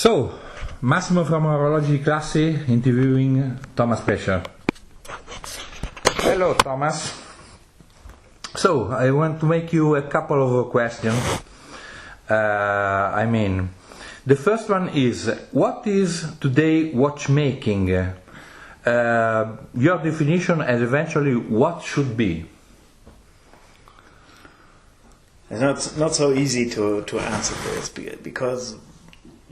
So, Massimo from Horology Classe interviewing Thomas Prescher. Hello, Thomas. So, I want to make you a couple of questions. The first one is, what is today watchmaking? Your definition and eventually what should be? It's not so easy to answer this because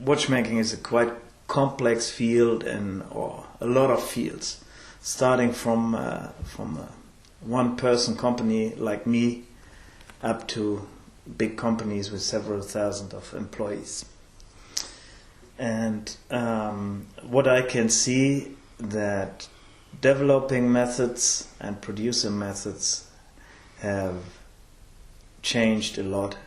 watchmaking is a quite complex field or a lot of fields, starting from a one-person company like me up to big companies with several thousand of employees. And what I can see that developing methods and producing methods have changed a lot,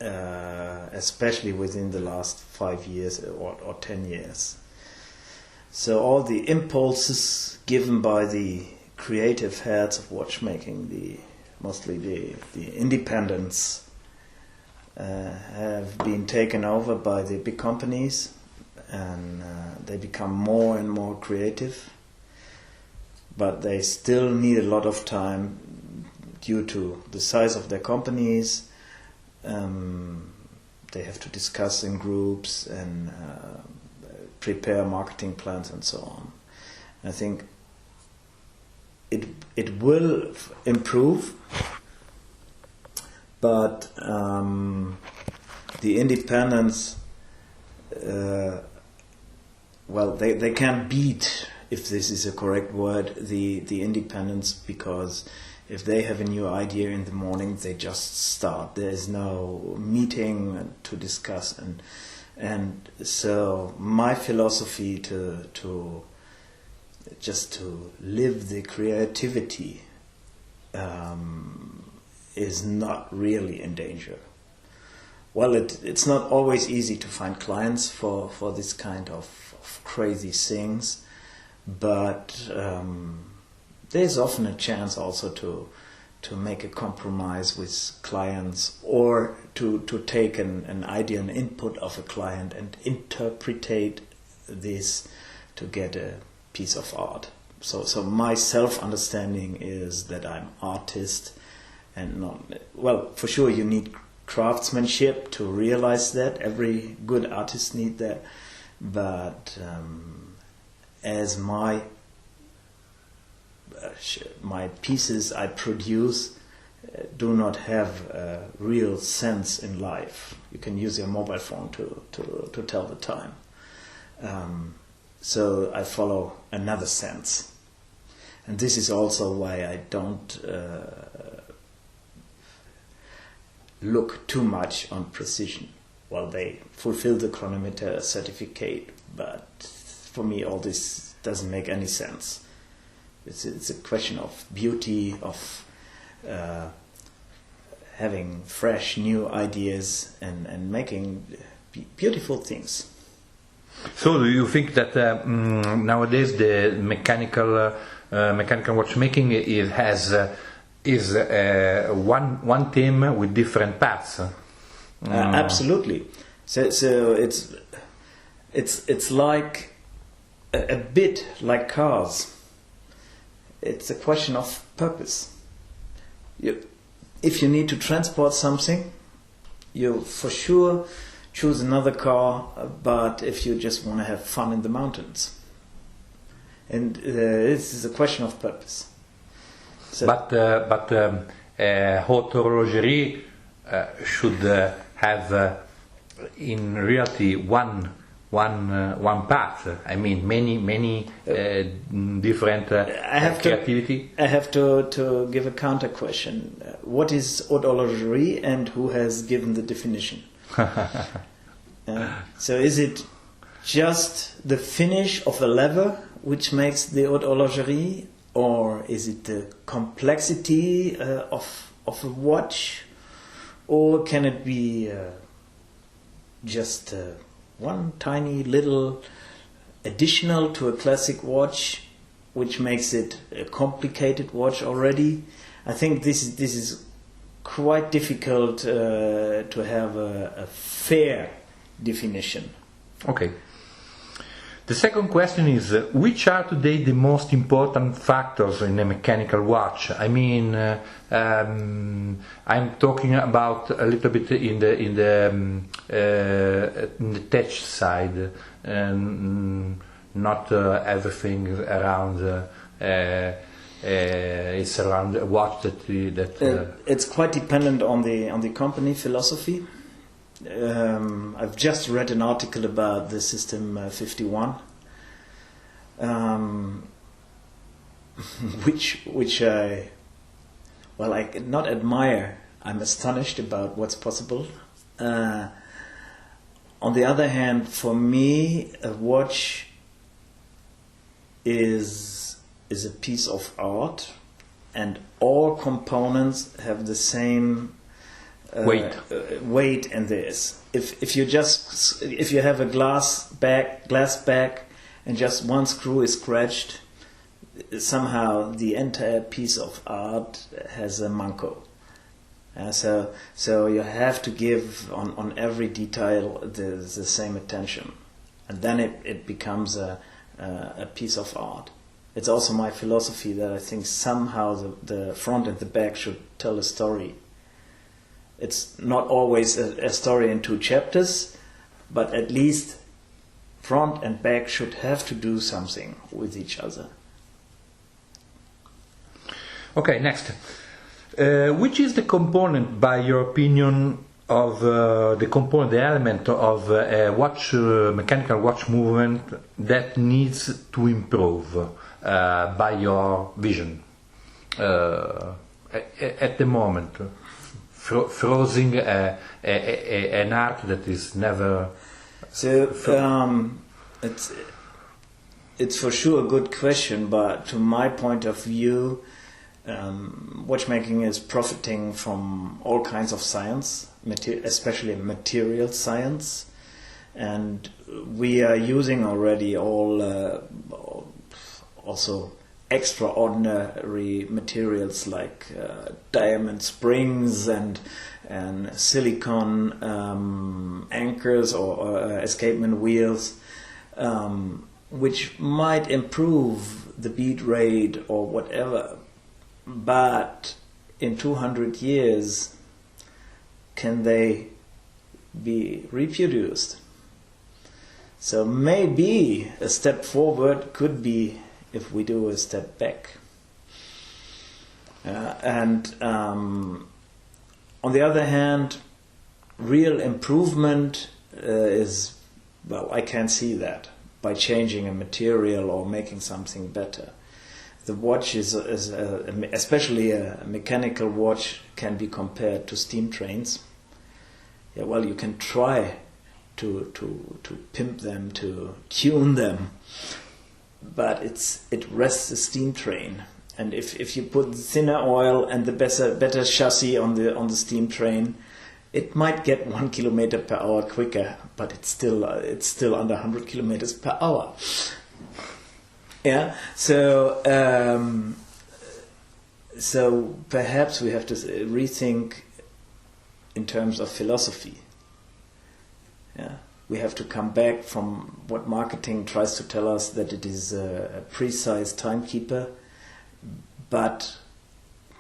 especially within the last 5 years or 10 years. So all the impulses given by the creative heads of watchmaking, mostly the independents, have been taken over by the big companies, and they become more and more creative, but they still need a lot of time due to the size of their companies. They have to discuss in groups and prepare marketing plans and so on. I think it will improve, but the independents, they can't beat, if this is a correct word, the independents, because if they have a new idea in the morning, they just start. There is no meeting to discuss, and so my philosophy to live the creativity is not really in danger. Well, it's not always easy to find clients for this kind of crazy things, but there's often a chance also to make a compromise with clients, or to take an idea, an input of a client and interpret this to get a piece of art. So my self-understanding is that I'm artist and not, well, for sure you need craftsmanship to realize that. Every good artist needs that. But as my pieces I produce do not have a real sense in life. You can use your mobile phone to tell the time. So I follow another sense. And this is also why I don't look too much on precision. Well, they fulfill the chronometer certificate, but for me all this doesn't make any sense. It's a question of beauty, of having fresh new ideas and making beautiful things. So do you think that nowadays the mechanical watchmaking is one theme with different paths? Absolutely. So it's like a bit like cars. It's a question of purpose. If you need to transport something, you for sure choose another car, but if you just want to have fun in the mountains. And this is a question of purpose. So but haute horlogerie should have in reality one path. I mean, many different creativity. I have to give a counter question. What is haute horlogerie, and who has given the definition? So is it just the finish of a lever which makes the haute horlogerie, or is it the complexity of a watch, or can it be just one tiny little additional to a classic watch which makes it a complicated watch already? I think this is quite difficult to have a fair definition. Okay. The second question is, which are today the most important factors in a mechanical watch? I mean, I'm talking about a little bit in the tech side, and not everything around. It's around a watch that. It's quite dependent on the company philosophy. I've just read an article about the System 51, which I not admire. I'm astonished about what's possible. On the other hand, for me, a watch is a piece of art, and all components have the same weight in this. If you have a glass bag and just one screw is scratched, somehow the entire piece of art has a manko. So you have to give on every detail the same attention, and then it becomes a piece of art. It's also my philosophy that I think somehow the front and the back should tell a story. It's not always a story in 2 chapters, but at least front and back should have to do something with each other. Okay, next. Which is the component, by your opinion, of the element of a mechanical watch movement that needs to improve by your vision at the moment? Frozen an art that is never. So it's for sure a good question, but to my point of view, watchmaking is profiting from all kinds of science, especially material science, and we are using already all also extraordinary materials like diamond springs and silicon anchors or escapement wheels, which might improve the beat rate or whatever, but in 200 years can they be reproduced? So maybe a step forward could be if we do a step back. And on the other hand, real improvement is, well, I can't see that by changing a material or making something better. The watch is especially a mechanical watch, can be compared to steam trains. Yeah, well, you can try to pimp them, to tune them, but it rests a steam train. And if you put thinner oil and the better chassis on the steam train, it might get 1 kilometer per hour quicker, but it's still under 100 kilometers per hour. Yeah, so perhaps we have to rethink in terms of philosophy. Yeah, we have to come back from what marketing tries to tell us, that it is a precise timekeeper, but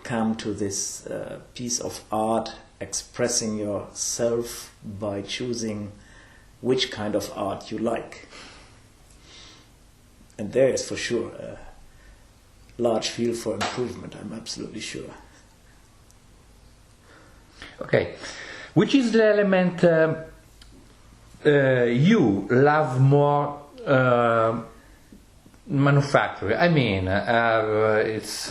come to this piece of art, expressing yourself by choosing which kind of art you like. And there is for sure a large field for improvement, I'm absolutely sure. Okay, which is the element you love more manufacturing? I mean, it's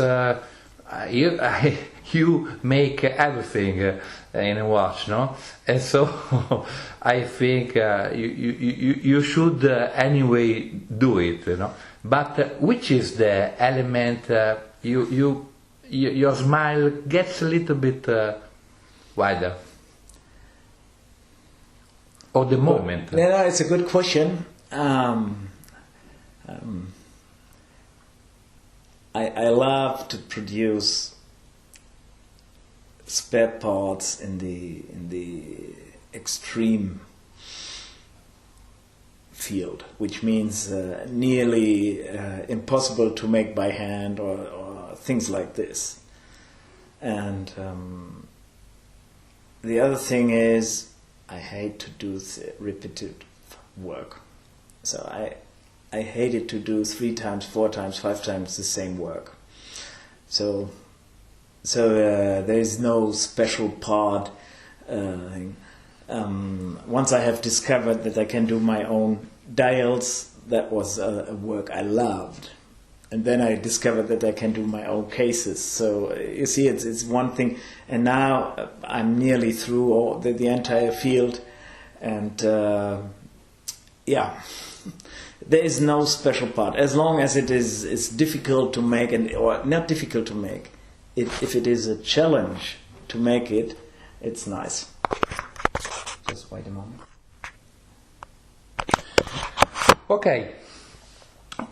you make everything in a watch, no? And so I think you should anyway do it, you know. But which is the element your smile gets a little bit wider? Or the moment? No, it's a good question. I love to produce spare parts in the extreme field, which means nearly impossible to make by hand or things like this. And the other thing is, I hate to do repetitive work. So I hated to do 3 times, 4 times, 5 times the same work. So there is no special part thing. Once I have discovered that I can do my own dials, that was a work I loved. And then I discovered that I can do my own cases. So you see, it's one thing. And now I'm nearly through the entire field. And yeah, there is no special part. As long as it's difficult to make, or not difficult to make, if it is a challenge to make it, it's nice. Just wait a moment. Okay.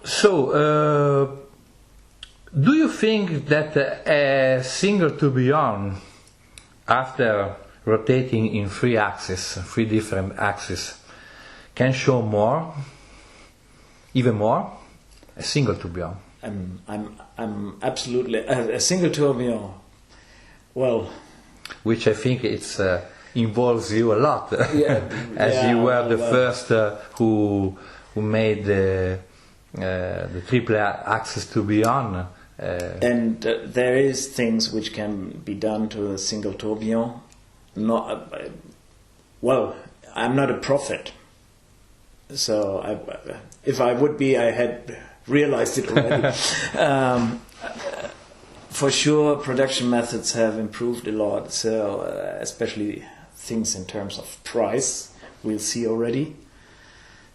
So, do you think that a single tourbillon, after rotating in 3 different axes, can show more, even more? A single tourbillon. I'm absolutely a single tourbillon. Well, which I think it's involves you a lot, yeah, as you were the first who made the triple axis tourbillon. And there is things which can be done to a single tourbillon. Well, I'm not a prophet, so if I would be, I had realized it already. For sure, production methods have improved a lot. So especially things in terms of price, we'll see already.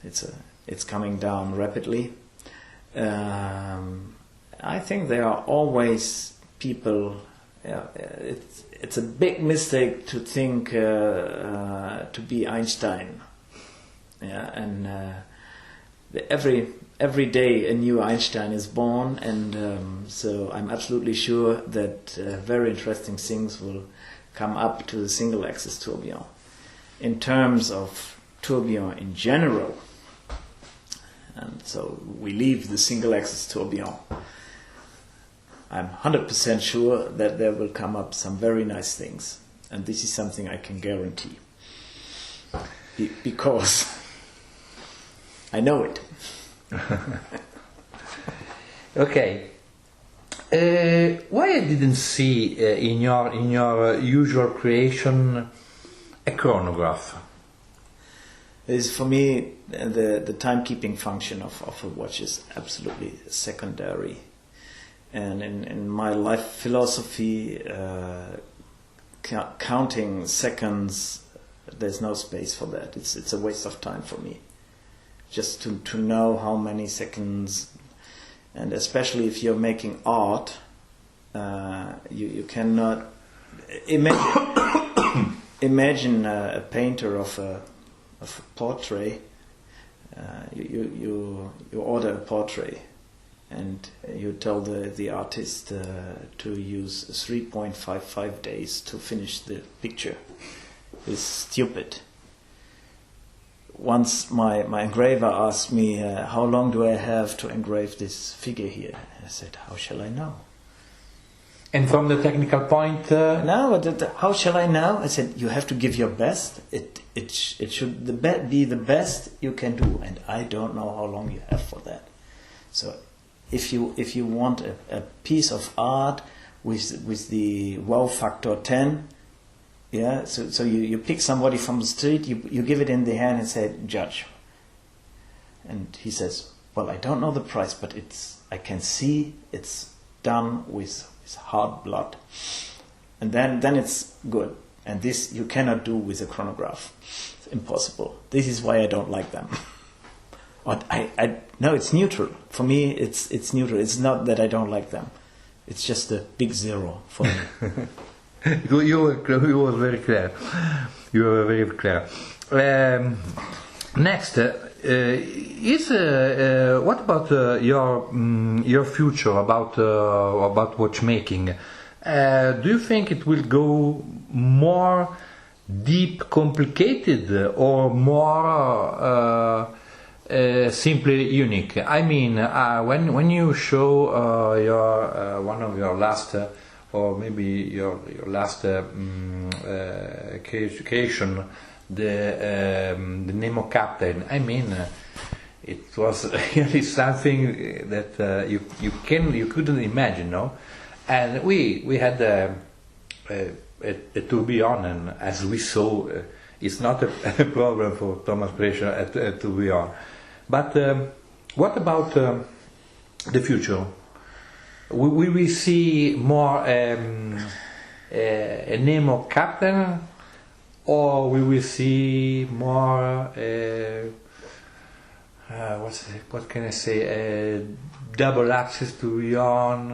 It's coming down rapidly. I think there are always people. It's a big mistake to think to be Einstein. Yeah, and every day a new Einstein is born, and so I'm absolutely sure that very interesting things will come up to the single-axis tourbillon. In terms of tourbillon in general, and so we leave the single-axis tourbillon, I'm 100% sure that there will come up some very nice things, and this is something I can guarantee, because I know it. Okay. Why I didn't see in your usual creation a chronograph? Is for me the timekeeping function of a watch is absolutely secondary, and in my life philosophy, counting seconds, there's no space for that. It's a waste of time for me. Just to know how many seconds, and especially if you're making art, you cannot imagine a painter of a portrait. You order a portrait, and you tell the artist to use 3.55 days to finish the picture. It's stupid. Once my engraver asked me, how long do I have to engrave this figure here? I said, how shall I know? And from the technical point? No, how shall I know? I said, you have to give your best. It should be the best you can do, and I don't know how long you have for that. So if you want a piece of art with the wow factor 10, yeah, so you pick somebody from the street, you give it in the hand and say, judge. And he says, well, I don't know the price, but I can see it's done with hard blood. And then it's good. And this you cannot do with a chronograph. It's impossible. This is why I don't like them. But no, it's neutral. For me, it's neutral. It's not that I don't like them. It's just a big zero for me. You were very clear. You were very clear. Next, what about your future about watchmaking? Do you think it will go more deep, complicated, or more simply unique. I mean, when you show your one of your last or maybe your last occasion, the Nemo Captain. I mean, it was really something that you couldn't imagine, no? And we had a tourbillon, and as we saw, it's not a problem for Thomas Prescher at tourbillon. But what about the future? We will see more a Nemo Captain, or we will see more what can I say, a double axis tourbillon.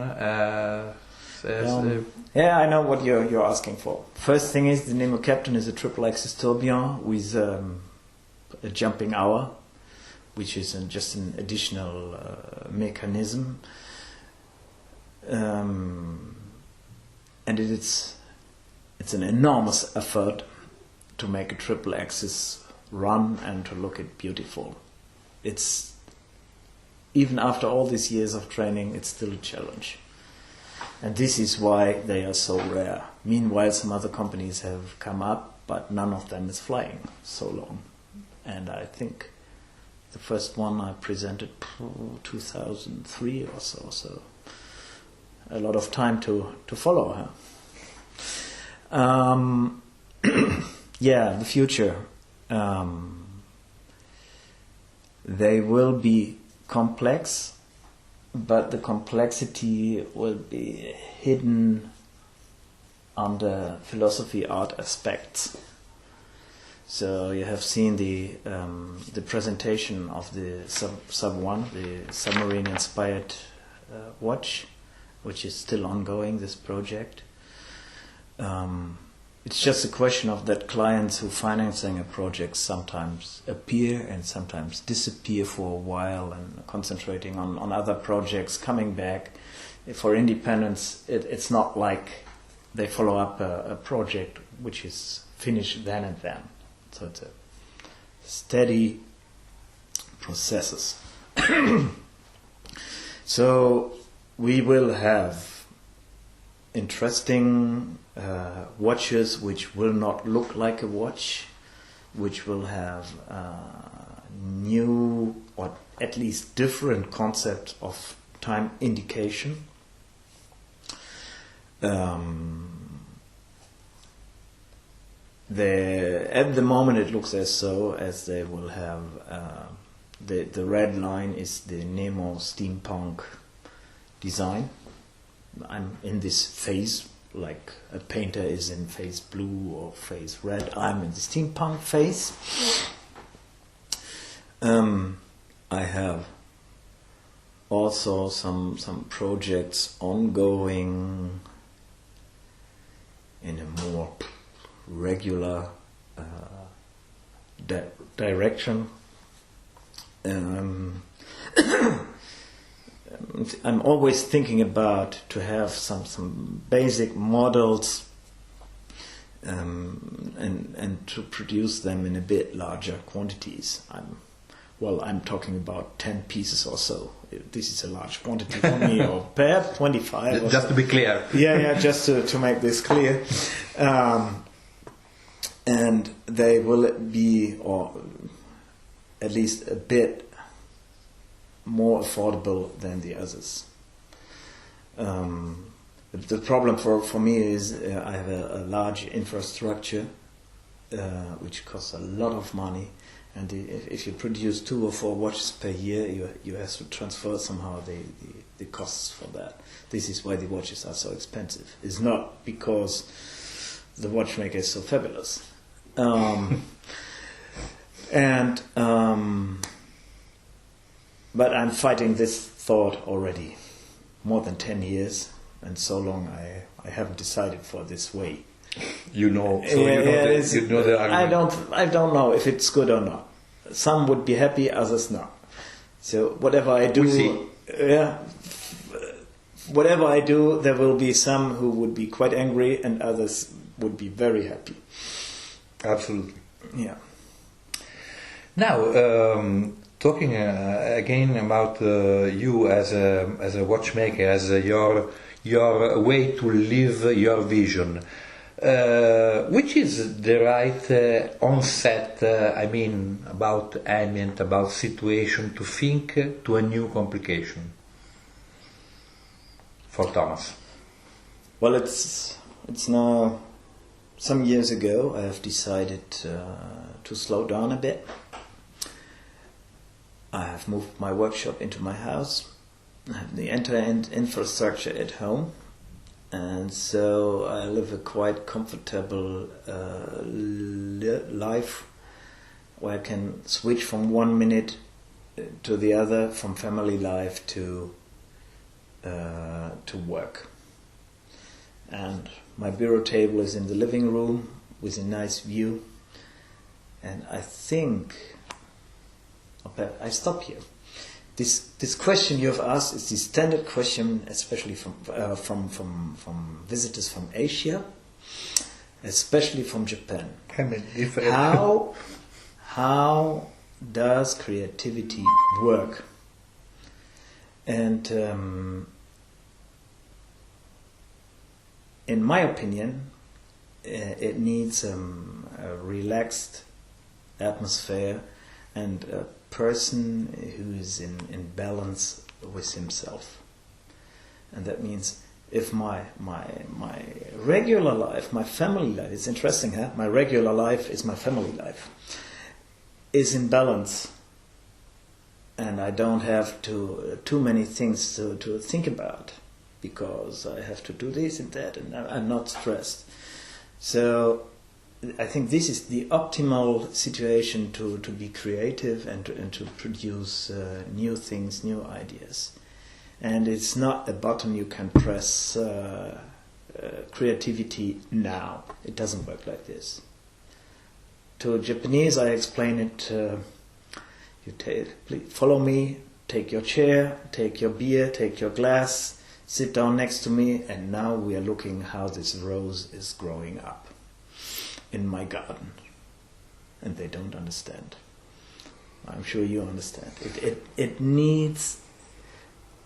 Yeah, I know what you're asking for. First thing is, the Nemo Captain is a triple axis tourbillon with a jumping hour, which is just an additional mechanism, and it's an enormous effort to make a triple axis run and to look it beautiful. It's, even after all these years of training, it's still a challenge. And this is why they are so rare. Meanwhile, some other companies have come up, but none of them is flying so long. And I think the first one I presented 2003 or so a lot of time to follow her. Yeah, the future. They will be complex, but the complexity will be hidden under philosophy art aspects. So you have seen the presentation of the Sub 1, the submarine inspired watch, which is still ongoing, this project. It's just a question of that clients who financing a project sometimes appear and sometimes disappear for a while and concentrating on other projects, coming back. For independence, it's not like they follow up a project which is finished then and then. So it's a steady processes. So we will have interesting watches which will not look like a watch, which will have new or at least different concept of time indication. At the moment it looks as they will have the red line is the Nemo steampunk design. I'm in this phase, like a painter is in phase blue or phase red. I'm in the steampunk phase. I have also some projects ongoing in a more regular direction. I'm always thinking about to have some basic models and to produce them in a bit larger quantities. I'm talking about 10 pieces or so. This is a large quantity for me, or perhaps 25. Just to be clear. Yeah, just to make this clear. And they will be, or at least a bit more affordable than the others. The problem for me is I have a large infrastructure which costs a lot of money, and if you produce 2 or 4 watches per year, you have to transfer somehow the costs for that. This is why the watches are so expensive. It's not because the watchmaker is so fabulous. But I'm fighting this thought already more than 10 years, and so long I haven't decided for this way. You know the argument. I don't know if it's good or not. Some would be happy, others not. So whatever I do, we'll see. Whatever I do, there will be some who would be quite angry, and others would be very happy. Absolutely. Yeah. Now, Talking again about you as a watchmaker, as your way to live your vision. Which is the right onset, I mean, about ambient, about situation, to think to a new complication for Thomas? Well, it's now some years ago I have decided to slow down a bit. I have moved my workshop into my house. I have the entire infrastructure at home. And so I live a quite comfortable life where I can switch from 1 minute to the other, from family life to work. And my bureau table is in the living room with a nice view. And I think I stop here. This question you have asked is the standard question, especially from visitors from Asia, especially from Japan. How does creativity work? And in my opinion, it needs a relaxed atmosphere and a person who is in balance with himself. And that means if my regular life, my family life, it's interesting, huh? My regular life is my family life, is in balance, and I don't have too many things to think about, because I have to do this and that, and I'm not stressed. So I think this is the optimal situation to be creative and to produce new things, new ideas. And it's not a button you can press, creativity now. It doesn't work like this. To Japanese, I explain it, please follow me, take your chair, take your beer, take your glass, sit down next to me, and now we are looking how this rose is growing up in my garden. And they don't understand. I'm sure you understand. It needs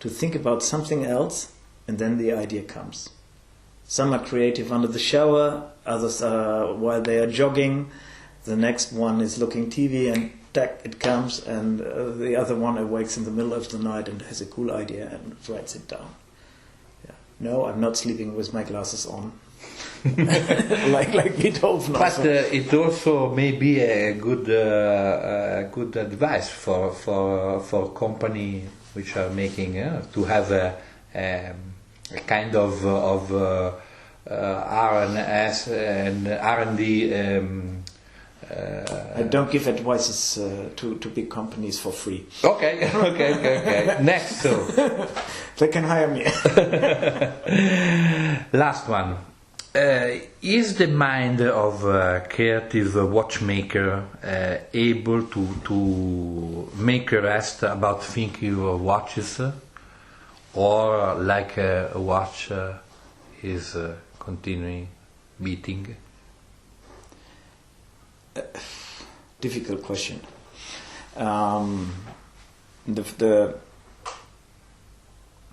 to think about something else, and then the idea comes. Some are creative under the shower, others are while they are jogging, the next one is looking TV, and tack, it comes, and the other one awakes in the middle of the night and has a cool idea and writes it down. Yeah. No, I'm not sleeping with my glasses on. like Beethoven. But it also may be a good advice for company which are making to have a kind of R&S and R&D. I don't give advices to big companies for free. Okay. Next, they can hire me. Last one. Is the mind of a creative watchmaker able to make a rest about thinking of watches, or like a watch is continuing beating? Difficult question.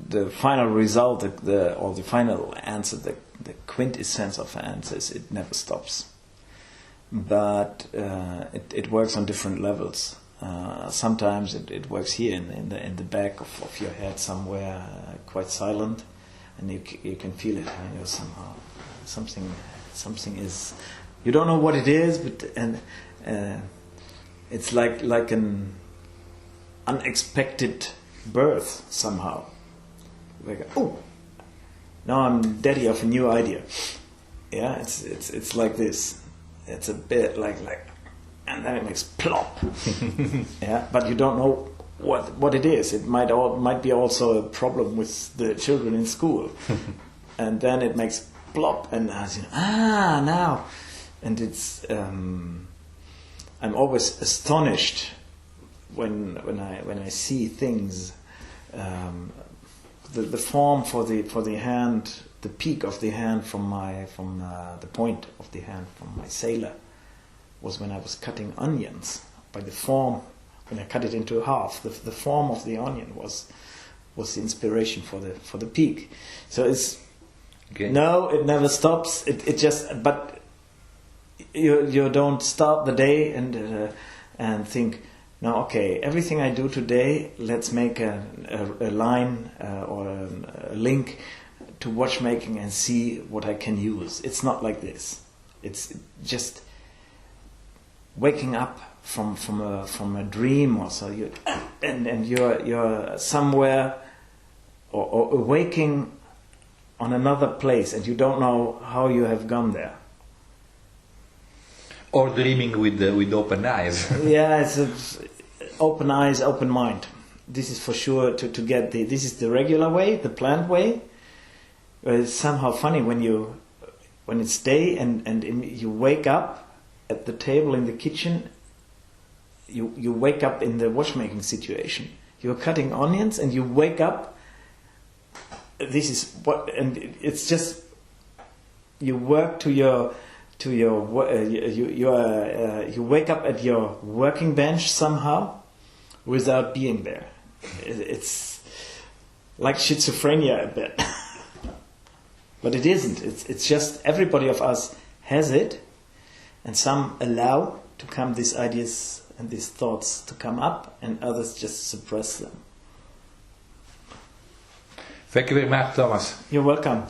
The final result, or the final answer, the quintessence of the answer is it never stops. But it works on different levels. Sometimes it works here in the back of your head somewhere, quite silent, and you can feel it. Somehow something is. You don't know what it is, but it's like an unexpected birth somehow. Like, oh, now I'm daddy of a new idea. Yeah, it's like this. It's a bit like, and then it makes plop. Yeah, but you don't know what it is. It might be also a problem with the children in school, and then it makes plop, and now, and it's. I'm always astonished when I see things. The form for the hand, the peak of the hand from the point of the hand from my sailor was when I was cutting onions, by the form when I cut it into half. The form of the onion was the inspiration for the peak. So it's no, it never stops. It just, but you don't start the day and think, no, okay, everything I do today, let's make a line or a link to watchmaking and see what I can use. It's not like this. It's just waking up from a dream or so, and you're somewhere or awaking on another place, and you don't know how you have gone there. Or dreaming with open eyes. Yeah, it's open eyes, open mind. This is for sure to get this is the regular way, the planned way. It's somehow funny when it's day and you wake up at the table in the kitchen. You wake up in the watchmaking situation. You're cutting onions and you wake up. This is what, and it's just you work you wake up at your working bench somehow without being there. It's like schizophrenia a bit. But it isn't. It's just everybody of us has it, and some allow to come these ideas and these thoughts to come up, and others just suppress them. Thank you very much, Thomas. You're welcome.